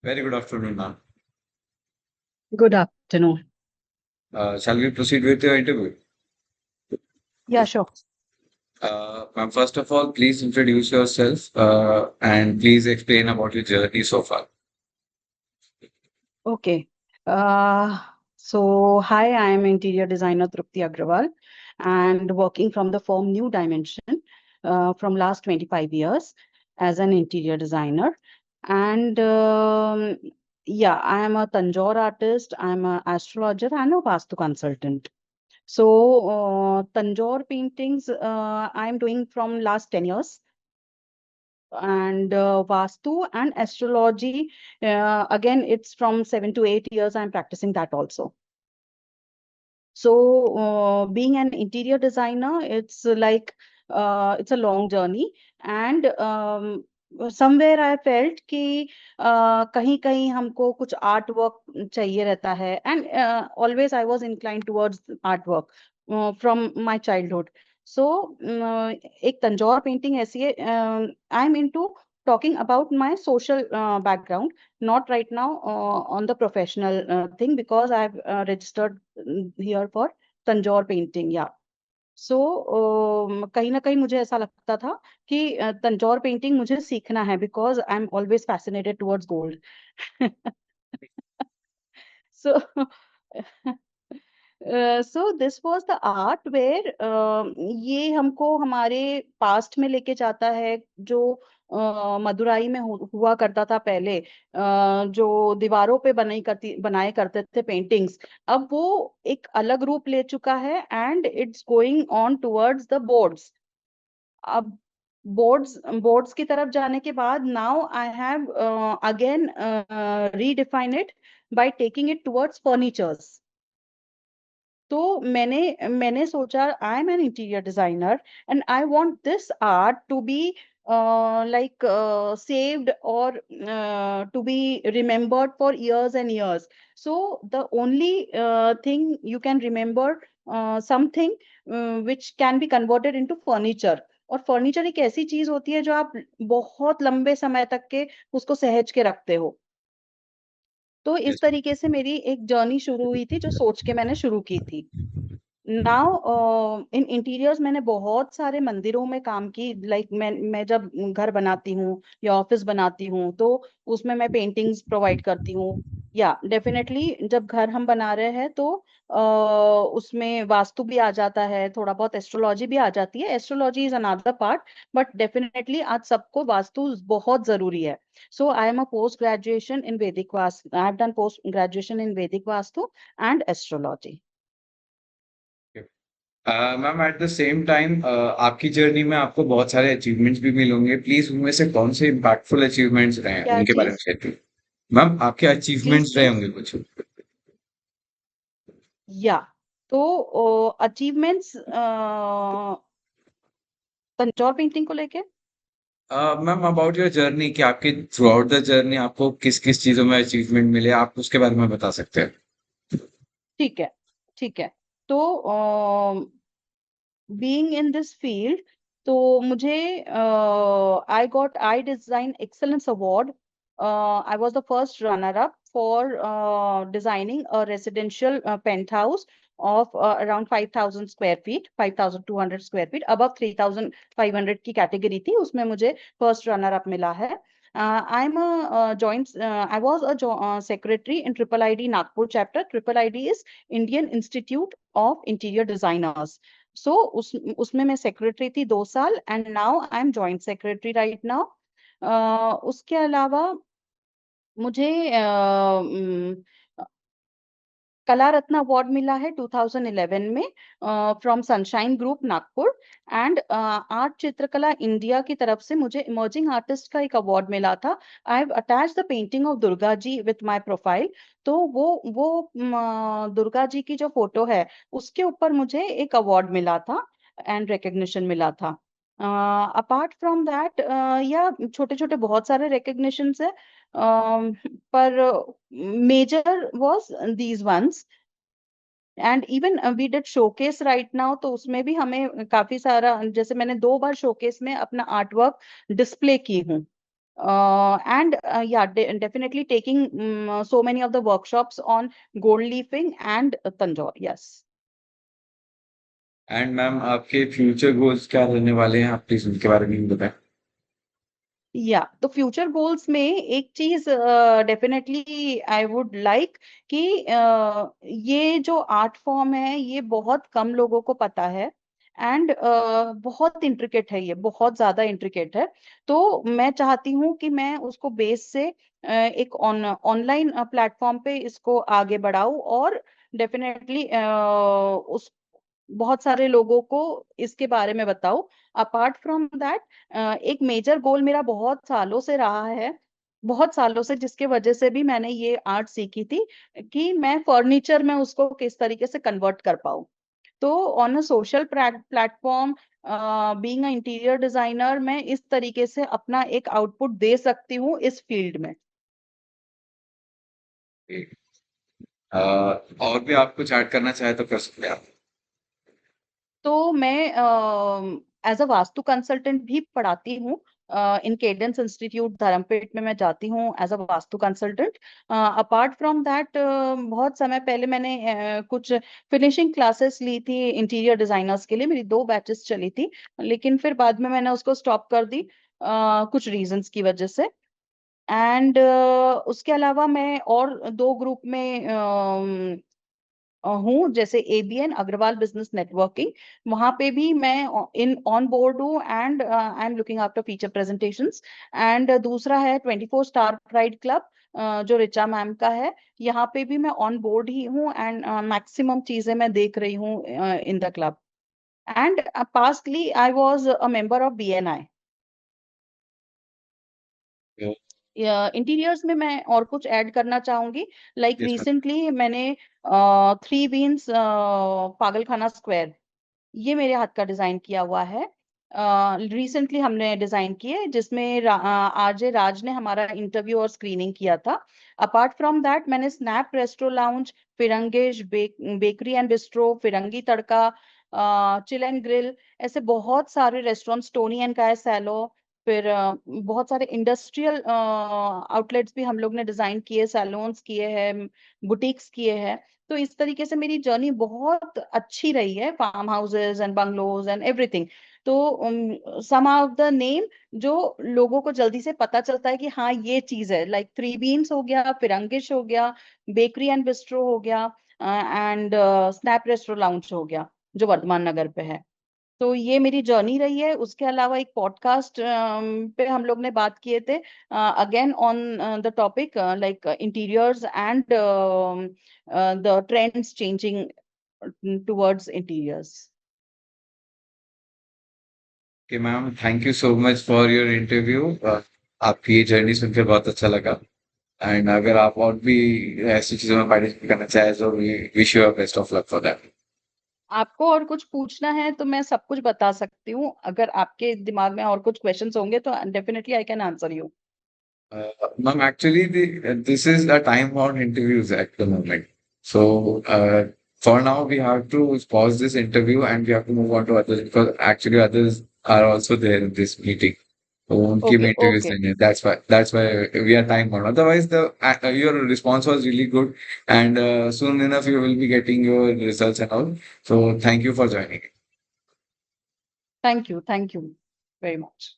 Very good afternoon, ma'am. Good afternoon. Shall we proceed with your interview? Yeah, sure. Ma'am, first of all, please introduce yourself and please explain about your journey so far. Okay. Uh, hi, I am interior designer Trupti Agrawal and working from the firm New Dimension from last 25 years as an interior designer. And yeah, I am a Tanjore artist, I'm an astrologer and a Vastu consultant. Tanjore paintings I'm doing from last 10 years. And Vastu and astrology, again, it's from 7 to 8 years. I'm practicing that also. Being an interior designer, it's like it's a long journey, and somewhere I felt कि कहीं कहीं हमको कुछ art work चाहिए रहता है, and always I was inclined towards art work from my childhood. एक Tanjore painting ऐसी है. I am into talking about my social background, not right now on the professional thing, because I've registered here for Tanjore painting. Yeah. कहीं ना कहीं मुझे ऐसा लगता था कि तंजौर पेंटिंग मुझे सीखना है, because I am always fascinated towards gold. So, this was the art where ये हमको हमारे पास्ट में लेके जाता है, जो मदुराई में हुआ करता था पहले, जो दीवारों पे बनाए करते थे पेंटिंग्स. अब वो एक अलग रूप ले चुका है, and it's going on towards the boards. अब बोर्ड्स की तरफ जाने के बाद, now I have again redefine it by taking it towards furnitures. तो मैंने सोचा, I am an interior designer and I want this art to be like saved, or to be remembered for years and years. So the only thing you can remember, something which can be converted into furniture. और furniture एक ऐसी चीज होती है जो आप बहुत लंबे समय तक के उसको सहेज के रखते हो. तो इस Yes. तरीके से मेरी एक जर्नी शुरू हुई थी, जो सोच के मैंने शुरू की थी. नाउ इन इंटीरियर्स मैंने बहुत सारे मंदिरों में काम की. लाइक मैं जब घर बनाती हूँ या ऑफिस बनाती हूँ, तो उसमें मैं पेंटिंग्स प्रोवाइड करती हूँ. या डेफिनेटली जब घर हम बना रहे हैं, तो उसमें वास्तु भी आ जाता है, थोड़ा बहुत एस्ट्रोलॉजी भी आ जाती है. Astrology is another part, but definitely आज सबको वास्तु बहुत जरूरी है. So I am a post graduation in Vedic vastu. I have done post graduation in Vedic vastu and astrology. Ma'am, at the same time आपकी जर्नी में आपको बहुत सारे अचीवमेंट्स भी मिले होंगे। प्लीज उनमें से कौन से इम्पैक्टफुल अचीवमेंट्स रहे हैं क्या उनके बारे में चीज? शेयर कीजिए। मैम, आपके प्लीज अचीवमेंट्स रहे प्लीज. होंगे कुछ। या तो अचीवमेंट्स तंजौर पेंटिंग को लेके. मैम, अबाउट योर जर्नी कि आपके थ्रू आउट द जर्नी आपको किस किस चीजों में अचीवमेंट मिले, आप उसके बारे में बता सकते हैं। ठीक है. ठीक है. तो बीइंग इन दिस फील्ड, तो मुझे I design excellence award. I was the first runner up for designing a residential penthouse of around 5,000 square feet, 5,200 square feet, above 3,500 की कैटेगरी थी, उसमें मुझे फर्स्ट रनर अप मिला है. I am joint I was a secretary in triple ID Nagpur chapter. Triple ID is Indian institute of interior designers. So उसमें मैं secretary थी 2 साल, and now I am joint secretary right now. उसके अलावा मुझे कला रत्न अवार्ड मिला है 2011 में, from sunshine group Nagpur. And art चित्रकला इंडिया की तरफ से मुझे इमर्जिंग आर्टिस्ट का एक अवार्ड मिला था. I have attach the painting of Durga ji with my profile. तो वो दुर्गा जी की जो फोटो है, उसके ऊपर मुझे एक अवार्ड मिला था एंड रिकग्निशन मिला था. अपार्ट फ्रॉम दैट, या छोटे छोटे बहुत सारे रिकग्निशंस है, पर major was these ones. And even we did showcase right now, तो उसमें भी हमें काफी सारा, जैसे मैंने 2 बार शोकेस में अपना आर्ट वर्क डिस्प्ले की हूँ. And yeah, definitely taking so many of the workshops on gold leafing and Tanjore. Yes. And ma'am आपके फ्यूचर गोल्स क्या रहने वाले हैं? आप प्लीज उनके बारे में भी बताएं। या तो फ्यूचर गोल्स में एक चीज डेफिनेटली आई वुड लाइक कि ये जो आर्ट फॉर्म है ये बहुत कम लोगों को पता है। एंड बहुत इंट्रिकेट है, ये बहुत ज्यादा इंट्रिकेट है। तो मैं चाहती हूँ कि मैं उसको बेस से एक ऑनलाइन प्लेटफॉर्म पे इसको आगे बढ़ाऊं और डेफिनेटली उस बहुत सारे लोगों को इसके बारे में बताओ। अपार्ट फ्रॉम दैट, एक मेजर गोल मेरा बहुत सालों से रहा है, बहुत सालों से, जिसके वजह से भी मैंने ये आर्ट सीखी थी, कि मैं फर्नीचर में उसको किस तरीके से कन्वर्ट कर पाऊँ। तो on a social platform, being a interior designer, मैं इस तरीके से अपना एक आउटपुट दे सकती हूँ इस फील्ड में। और भी आप कुछ ऐड करना चाहे तो कर सकते हैं आप। तो मैं एज अ वास्तु कंसल्टेंट भी पढ़ाती हूँ। इन केडेंस इंस्टीट्यूट धर्मपेट में मैं जाती हूँ as a vastu consultant. Apart from that, बहुत समय पहले मैंने कुछ फिनिशिंग क्लासेस ली थी इंटीरियर डिजाइनर्स के लिए, मेरी 2 बैचेस चली थी। लेकिन फिर बाद में मैंने उसको स्टॉप कर दी कुछ रीजंस की वजह से। एंड उसके अलावा मैं और 2 ग्रुप में हूँ, जैसे एबीएन अग्रवाल बिजनेस नेटवर्किंग, वहां पे भी मैं इन ऑन बोर्ड हूँ। And I am looking after feature presentations. And दूसरा है 24 स्टार प्राइड क्लब, जो रिचा मैम का है। यहाँ पे भी मैं ऑन बोर्ड ही हूँ एंड मैक्सिमम चीजें मैं देख रही हूँ in the club. And पास्टली I was a member of BNI. Interiors में मैं और कुछ ऐड करना चाहूंगी। Like yes ma'am. रिसेंटली मैंने 3 बीन्स पागलखाना स्क्वायर, ये मेरे हाथ का डिजाइन किया हुआ है। रिसेंटली हमने डिजाइन किए, जिसमें आरजे राज ने हमारा इंटरव्यू और स्क्रीनिंग किया था। अपार्ट फ्रॉम दैट, मैंने snap resto lounge, Firangesh bakery and bistro, Firangi Tadka, chill and grill, ऐसे बहुत सारे रेस्टोरेंट, स्टोनी एंड काय सैलो, फिर बहुत सारे इंडस्ट्रियल आउटलेट्स भी हम लोग ने डिजाइन किए, सैलून्स किए हैं, बुटीक्स किए हैं। तो इस तरीके से मेरी जर्नी बहुत अच्छी रही है, farm houses and bungalows and everything. तो सम ऑफ द नेम जो लोगों को जल्दी से पता चलता है कि हाँ ये चीज है, लाइक 3 बीन्स हो गया, फिरंगिश हो गया, बेकरी एंड बिस्ट्रो हो गया, एंड स्नैप रेस्टो लाउंज हो गया, जो वर्धमान नगर पे है। तो ये मेरी जर्नी रही है। उसके अलावा एक पॉडकास्ट पे हम लोग ने बात किए थे, again on the topic like interiors and the trends changing towards interiors. Okay ma'am, thank you so much for your interview. आपकी ये जर्नी सुनकर बहुत अच्छा लगा। एंड अगर आप और भी ऐसी चीजों में पार्टिसिपेट करना चाहें तो we wish you best of luck for that. आपको और कुछ पूछना है तो मैं सब कुछ बता सकती हूँ। अगर आपके दिमाग में और कुछ क्वेश्चंस होंगे तो definitely I can answer you. Ma'am, actually, this is a time-bound interviews at the moment. So, for now, we have to pause this interview and we have to move on to others because actually others are also there in this meeting. So, उनकी भी okay interviews okay, लेंगे. That's why we are time-bound. Otherwise, the your response was really good, and soon enough you will be getting your results and all. So, thank you for joining. Thank you very much.